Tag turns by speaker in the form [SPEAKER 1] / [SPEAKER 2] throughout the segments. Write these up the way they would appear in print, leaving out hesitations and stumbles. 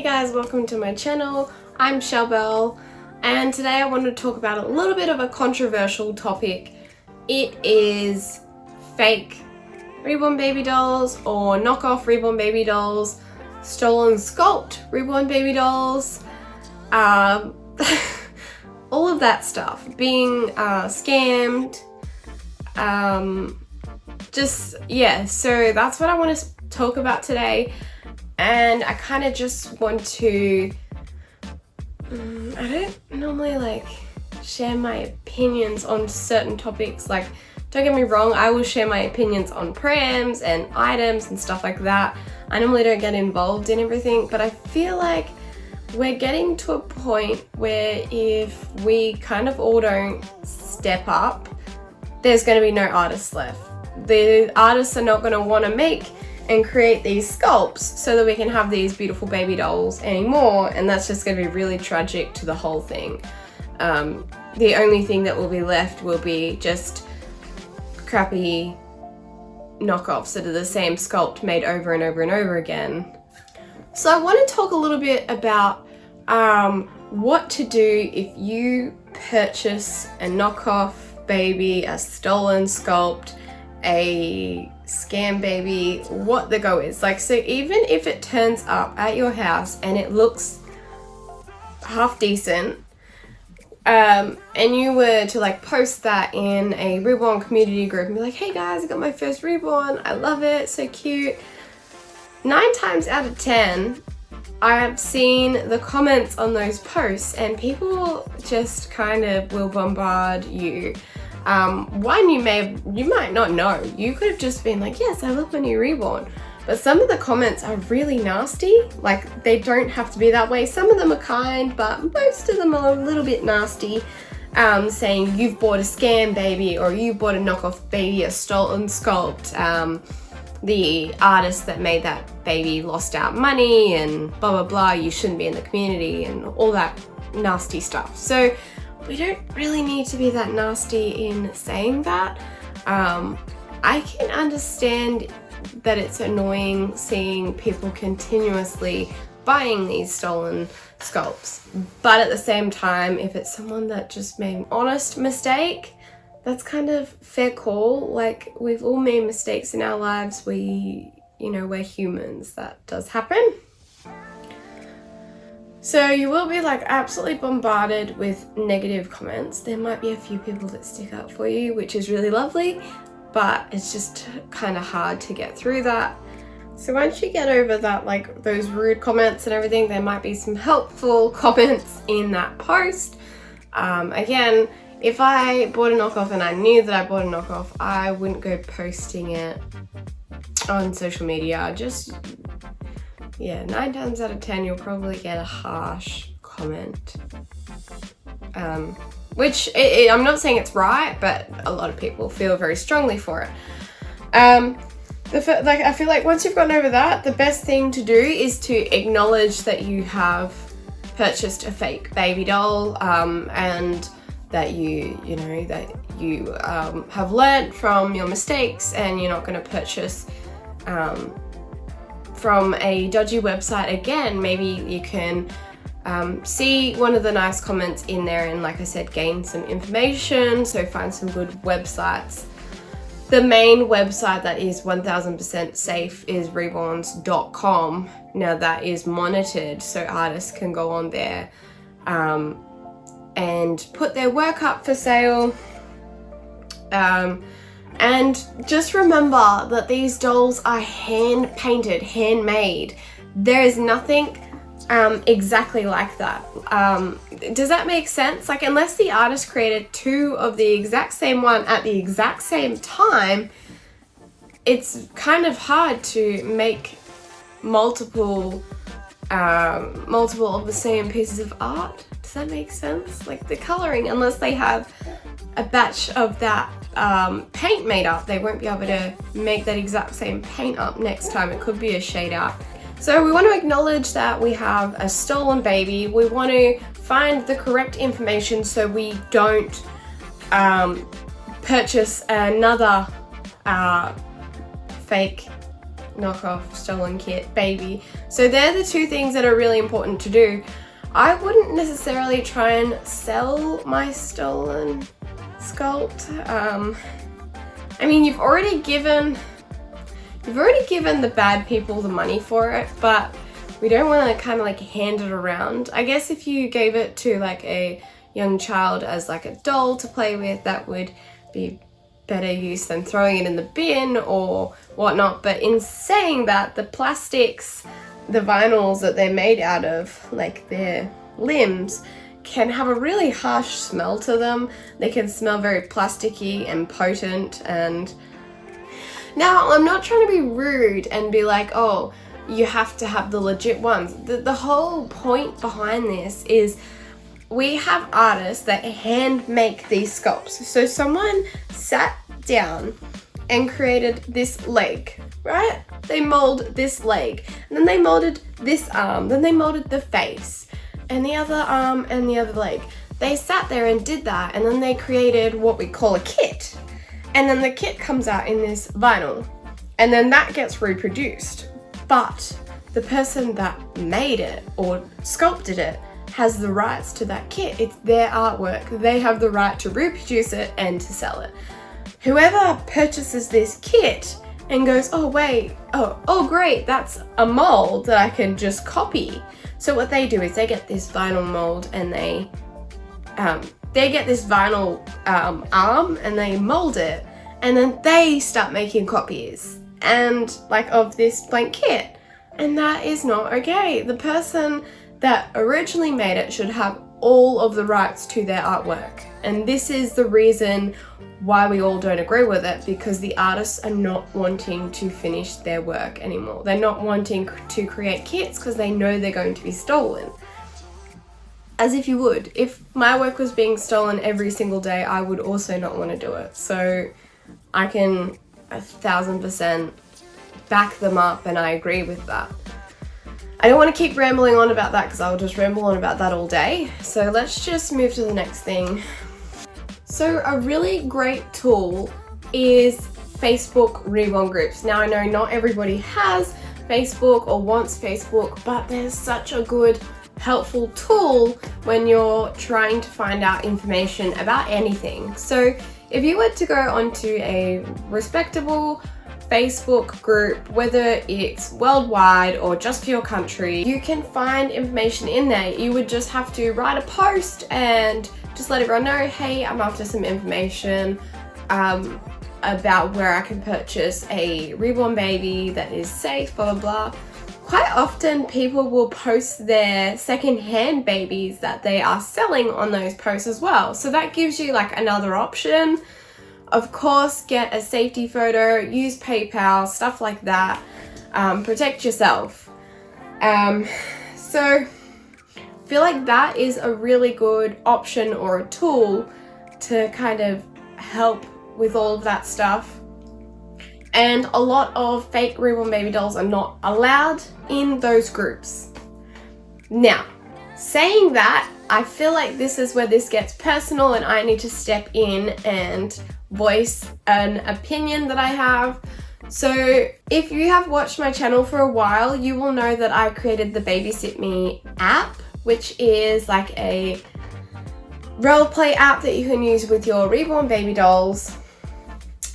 [SPEAKER 1] guys, welcome to my channel. I'm ShellBell, and today I want to talk about a little bit of a controversial topic. It is fake Reborn baby dolls or knockoff Reborn baby dolls, stolen sculpt Reborn baby dolls, all of that stuff, being scammed, so that's what I want to talk about today. And I kind of just want to, I don't normally share my opinions on certain topics. Like, don't get me wrong, I will share my opinions on prams and items and stuff like that. I normally don't get involved in everything, but I feel like we're getting to a point where if we kind of all don't step up, there's going to be no artists left. The artists are not going to want to make and create these sculpts so that we can have these beautiful baby dolls anymore, and that's just going to be really tragic to the whole thing. The only thing that will be left will be just crappy knockoffs that are the same sculpt made over and over and over again. So I want to talk a little bit about what to do if you purchase a knockoff baby, a stolen sculpt, a scam baby, what the go is. So even if it turns up at your house and it looks half decent, and you were to post that in a Reborn community group and be like, hey guys, I got my first Reborn, I love it, so cute. 9 times out of 10, I have seen the comments on those posts and people just kind of will bombard you. One, you might not know. You could have just been like, yes, I love my new Reborn. But some of the comments are really nasty. They don't have to be that way. Some of them are kind, but most of them are a little bit nasty. Saying you've bought a scam baby, or you bought a knockoff baby, a stolen sculpt. The artist that made that baby lost out money and blah, blah, blah. You shouldn't be in the community and all that nasty stuff. So we don't really need to be that nasty in saying that. I can understand that it's annoying seeing people continuously buying these stolen sculpts, but at the same time, if it's someone that just made an honest mistake, that's kind of fair call. We've all made mistakes in our lives. We're humans. That does happen. So you will be absolutely bombarded with negative comments. There might be a few people that stick up for you, which is really lovely, but it's just kind of hard to get through that. So once you get over that, those rude comments and everything, there might be some helpful comments in that post. Again, if I bought a knockoff and I knew that I bought a knockoff, I wouldn't go posting it on social media. 9 times out of 10, you'll probably get a harsh comment. Which, I'm not saying it's right, but a lot of people feel very strongly for it. I feel like once you've gotten over that, the best thing to do is to acknowledge that you have purchased a fake baby doll, and that you have learnt from your mistakes, and you're not going to purchase from a dodgy website again. Maybe you can see one of the nice comments in there and, like I said, gain some information. So find some good websites. The main website that is 1000% safe is reborns.com. Now that is monitored, so artists can go on there and put their work up for sale. And just remember that these dolls are hand painted, handmade. There is nothing exactly like that. Does that make sense? Unless the artist created 2 of the exact same one at the exact same time, it's kind of hard to make multiple of the same pieces of art. Does that make sense? The coloring, unless they have a batch of that paint made up, they won't be able to make that exact same paint up next time. It could be a shade out. So we want to acknowledge that we have a stolen baby. We want to find the correct information so we don't purchase another fake knockoff, stolen kit, baby. So they're the two things that are really important to do. I wouldn't necessarily try and sell my stolen sculpt. I mean, you've already given the bad people the money for it, but we don't want to kind of like hand it around. I guess if you gave it to like a young child as like a doll to play with, that would be better use than throwing it in the bin or whatnot. But in saying that, the plastics, the vinyls that they're made out of, like their limbs, can have a really harsh smell to them. They can smell very plasticky and potent. And now I'm not trying to be rude and be like, oh, you have to have the legit ones. The whole point behind this is we have artists that hand make these sculpts. So someone sat down and created this leg, right? They mold this leg, and then they molded this arm, then they molded the face and the other arm and the other leg. They sat there and did that, and then they created what we call a kit. And then the kit comes out in this vinyl, and then that gets reproduced. But the person that made it or sculpted it has the rights to that kit. It's their artwork. They have the right to reproduce it and to sell it. Whoever purchases this kit and goes, oh wait, oh great, that's a mold that I can just copy. So what they do is they get this vinyl mold and they get this vinyl arm and they mold it, and then they start making copies and like of this blank kit. And that is not okay. The person that originally made it should have all of the rights to their artwork. And this is the reason why we all don't agree with it, because the artists are not wanting to finish their work anymore. They're not wanting to create kits because they know they're going to be stolen. As if you would. If my work was being stolen every single day, I would also not want to do it. So I can 1000% back them up, and I agree with that. I don't want to keep rambling on about that because I'll just ramble on about that all day. So let's just move to the next thing. So a really great tool is Facebook Reborn groups. Now I know not everybody has Facebook or wants Facebook, but there's such a good, helpful tool when you're trying to find out information about anything. So if you were to go onto a respectable Facebook group, whether it's worldwide or just for your country, you can find information in there. You would just have to write a post and just let everyone know, hey, I'm after some information about where I can purchase a reborn baby that is safe, blah, blah, blah. Quite often people will post their second-hand babies that they are selling on those posts as well. So that gives you like another option. Of course, get a safety photo, use PayPal, stuff like that. Protect yourself. So I feel like that is a really good option or a tool to kind of help with all of that stuff. And a lot of fake reborn baby dolls are not allowed in those groups. Now, saying that, I feel like this is where this gets personal and I need to step in and voice an opinion that I have. So if you have watched my channel for a while, you will know that I created the Babysit Me app, which is like a role play app that you can use with your reborn baby dolls,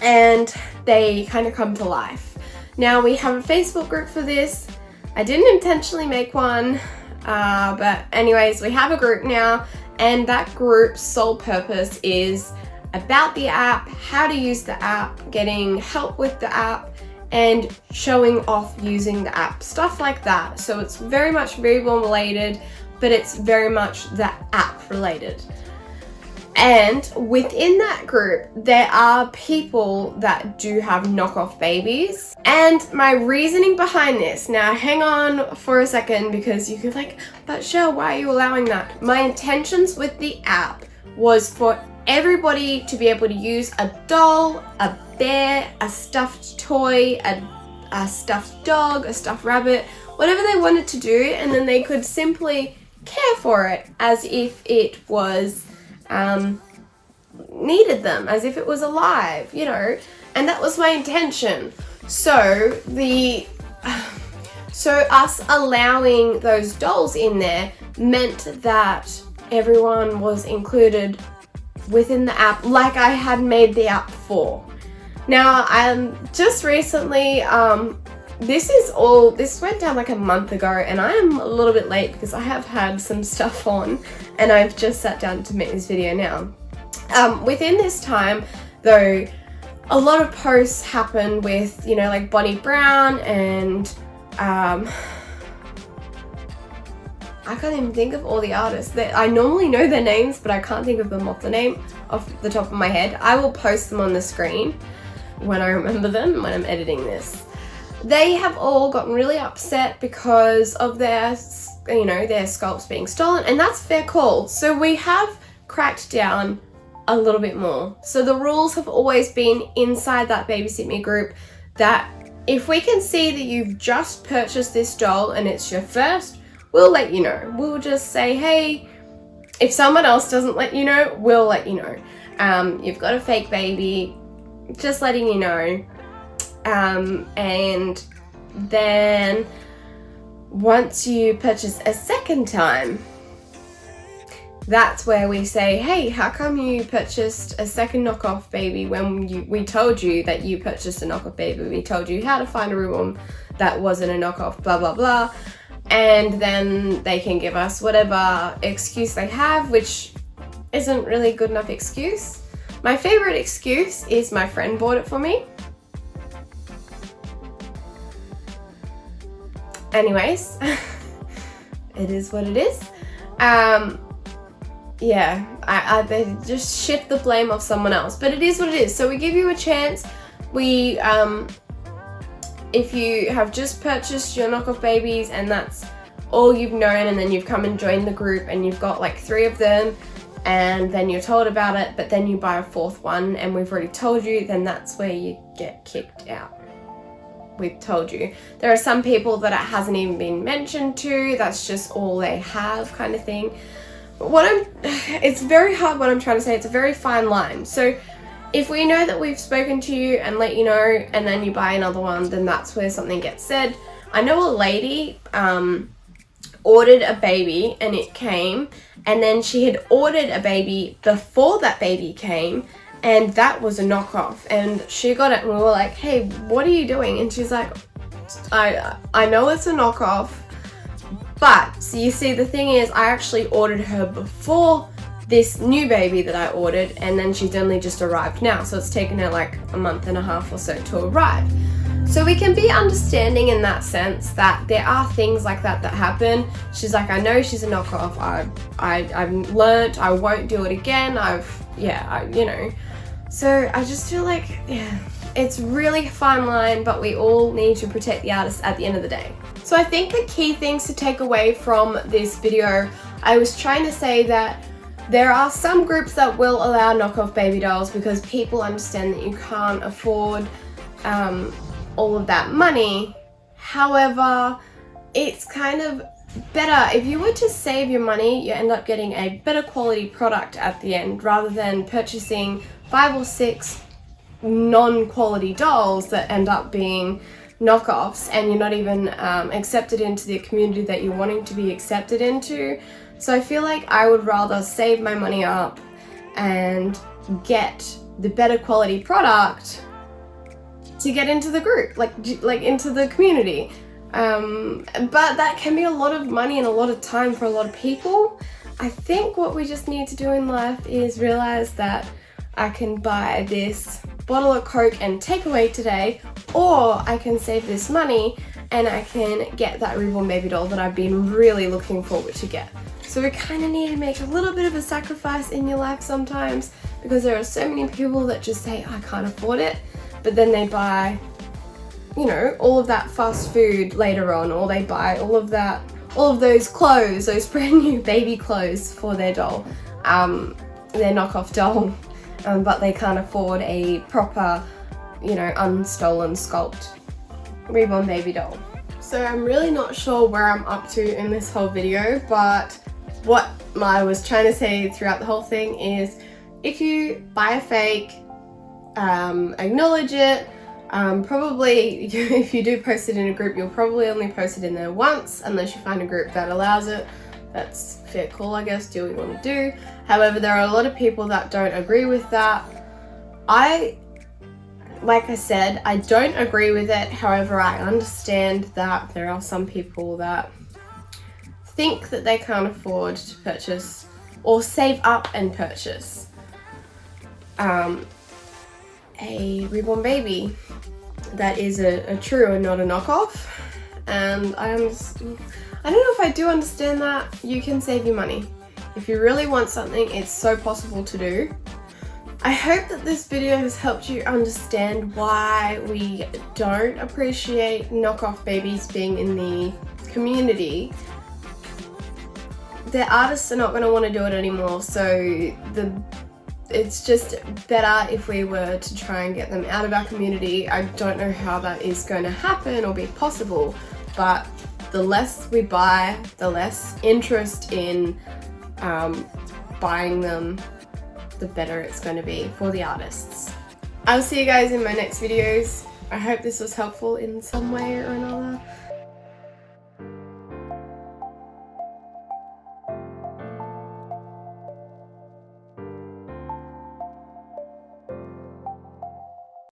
[SPEAKER 1] and they kind of come to life. Now we have a Facebook group for this. I didn't intentionally make one, but anyways, we have a group now, and that group's sole purpose is about the app, how to use the app, getting help with the app, and showing off using the app, stuff like that. So it's very much reborn related, but it's very much the app related. And within that group, there are people that do have knockoff babies. And my reasoning behind this, now hang on for a second, because you could like, but Shell, why are you allowing that? My intentions with the app was for everybody to be able to use a doll, a bear, a stuffed toy, a stuffed dog, a stuffed rabbit, whatever they wanted to do, and then they could simply care for it as if it was needed them, as if it was alive, you know, and that was my intention. So us allowing those dolls in there meant that everyone was included within the app like I had made the app for. Now, just recently, this went down like a month ago, and I am a little bit late because I have had some stuff on and I've just sat down to make this video now. Within this time, though, a lot of posts happened with, you know, like Bonnie Brown and I can't even think of all the artists. I normally know their names, but I can't think of them off the top of my head. I will post them on the screen when I remember them, when I'm editing this. They have all gotten really upset because of their sculpts being stolen, and that's their call. So we have cracked down a little bit more. So the rules have always been inside that Babysit Me group that if we can see that you've just purchased this doll and it's your first, we'll let you know. We'll just say, hey, if someone else doesn't let you know, we'll let you know. You've got a fake baby, just letting you know. And then once you purchase a second time, that's where we say, hey, how come you purchased a second knockoff baby when we told you that you purchased a knockoff baby? We told you how to find a Reborn that wasn't a knockoff, blah, blah, blah. And then they can give us whatever excuse they have, which isn't really good enough excuse. My favorite excuse is my friend bought it for me. Anyways, it is what it is. Yeah, they just shift the blame off someone else, but it is what it is. So we give you a chance. If you have just purchased your knockoff babies and that's all you've known, and then you've come and joined the group and you've got like 3 of them, and then you're told about it, but then you buy a 4th one and we've already told you, then that's where you get kicked out. We've told you. There are some people that it hasn't even been mentioned to, that's just all they have kind of thing. It's very hard what I'm trying to say, it's a very fine line. So if we know that we've spoken to you and let you know, and then you buy another one, then that's where something gets said. I know a lady ordered a baby and it came, and then she had ordered a baby before that baby came, and that was a knockoff, and she got it and we were like, hey, what are you doing? And she's like, I know it's a knockoff, but so you see, the thing is, I actually ordered her before this new baby that I ordered, and then she's only just arrived now, so it's taken her like a month and a half or so to arrive. So we can be understanding in that sense that there are things like that that happen. She's like, I know she's a knockoff, I've learnt, I won't do it again, you know. So I just feel like, yeah, it's really a fine line, but we all need to protect the artist at the end of the day. So I think the key things to take away from this video, I was trying to say that there are some groups that will allow knockoff baby dolls because people understand that you can't afford all of that money. However, it's kind of better if you were to save your money, you end up getting a better quality product at the end rather than purchasing 5 or 6 non-quality dolls that end up being knockoffs and you're not even accepted into the community that you're wanting to be accepted into. So I feel like I would rather save my money up and get the better quality product to get into the group, like into the community. But that can be a lot of money and a lot of time for a lot of people. I think what we just need to do in life is realize that I can buy this bottle of Coke and take away today, or I can save this money and I can get that Reborn baby doll that I've been really looking forward to get. So we kind of need to make a little bit of a sacrifice in your life sometimes, because there are so many people that just say, I can't afford it, but then they buy, you know, all of that fast food later on, or they buy all of those clothes, those brand new baby clothes for their doll, their knockoff doll, but they can't afford a proper, you know, unstolen sculpt Reborn baby doll. So I'm really not sure where I'm up to in this whole video, but what I was trying to say throughout the whole thing is, if you buy a fake, acknowledge it, Probably if you do post it in a group, you'll probably only post it in there once, unless you find a group that allows it. That's fair call, I guess, do what you want to do. However, there are a lot of people that don't agree with that. Like I said, I don't agree with it. However, I understand that there are some people that think that they can't afford to purchase or save up and purchase a reborn baby that is a true and not a knockoff. And I don't know if I do understand that. You can save your money. If you really want something, it's so possible to do. I hope that this video has helped you understand why we don't appreciate knockoff babies being in the community. The artists are not going to want to do it anymore, so it's just better if we were to try and get them out of our community. I don't know how that is going to happen or be possible, but the less we buy, the less interest in buying them, the better it's going to be for the artists. I'll see you guys in my next videos. I hope this was helpful in some way or another.